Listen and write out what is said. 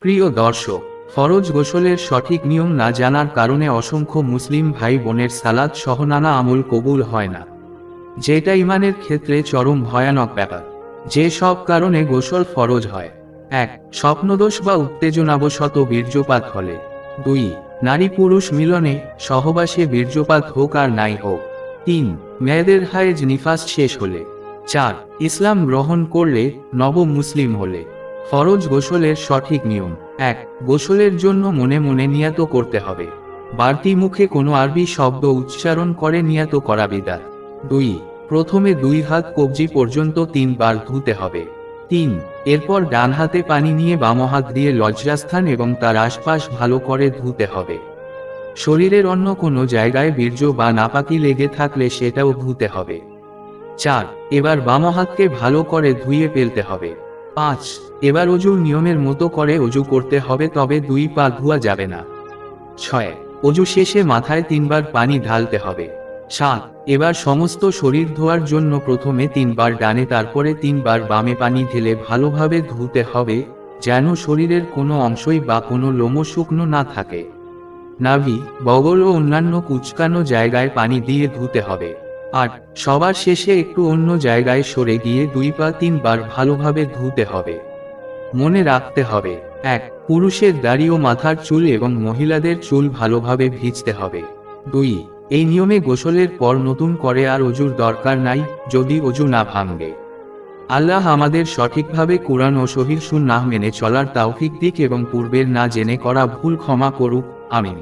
প্রিয় দর্শক, ফরজ গোসলের সঠিক নিয়ম না জানার কারণে অসংখ্য মুসলিম ভাই বোনের সালাত সহ নানা আমল কবুল হয় না, যেটা ইমানের ক্ষেত্রে চরম ভয়ানক ব্যাপার। যে সব কারণে গোসল ফরজ হয়: 1. স্বপ্নদোষ বা উত্তেজনাবশত বীর্যপাত হলে। 2. নারী পুরুষ মিলনে, সহবাসে বীর্যপাত হোক আর নাই হোক। 3. মেয়েদের হায়েজ নিফাস শেষ হলে। 4. ইসলাম গ্রহণ করলে, নব মুসলিম হলে। ফরজ গোসলের সঠিক নিয়ম: 1. গোসলের জন্য মনে মনে নিয়াত করতে হবে। বাড়তি মুখে কোনো আরবি শব্দ উচ্চারণ করে নিয়াত করা বিদআত। 2. প্রথমে 2 হাত কবজি পর্যন্ত 3 বার ধুতে হবে। 3. এরপর ডান হাতে পানি নিয়ে বাম হাত দিয়ে লজ্জাস্থান এবং তার আশপাশ ভালো করে ধুতে হবে। শরীরের অন্য কোনো জায়গায় বীর্য বা নাপাকি লেগে থাকলে সেটাও ধুতে হবে। 4. এবার বাম হাতকে ভালো করে ধুয়ে ফেলতে হবে। 5. এবার অজুর নিয়মের মতো করে অজু করতে হবে, তবে 2 পা ধোয়া যাবে না। 6. অজু শেষে মাথায় 3 বার পানি ঢালতে হবে। 7. এবার সমস্ত শরীর ধোয়ার জন্য প্রথমে 3 বার ডানে তারপরে 3 বার বামে পানি ঢেলে ভালোভাবে ধুতে হবে, যেন শরীরের কোনো অংশই বা কোনো লোমও শুকনো না থাকে। নাভি, বগল ও অন্যান্য কুঁচকানো জায়গায় পানি দিয়ে ধুতে হবে। 8. সবার শেষে একটু অন্য জায়গায় সরে গিয়ে 2 পা 3 বার ভালোভাবে ধুতে হবে। মনে রাখতে হবে: 1. পুরুষের দাড়ি ও মাথার চুল এবং মহিলাদের চুল ভালোভাবে ভিজতে হবে। 2. এই নিয়মে গোসলের পর নতুন করে আর অজুর দরকার নাই, যদি অজু না ভাঙে। আল্লাহ আমাদের সঠিকভাবে কুরআন ও সহিহ সুন্নাহ মেনে চলার তাওফিক দিক এবং পূর্বের না জেনে করা ভুল ক্ষমা করুক। আমিন।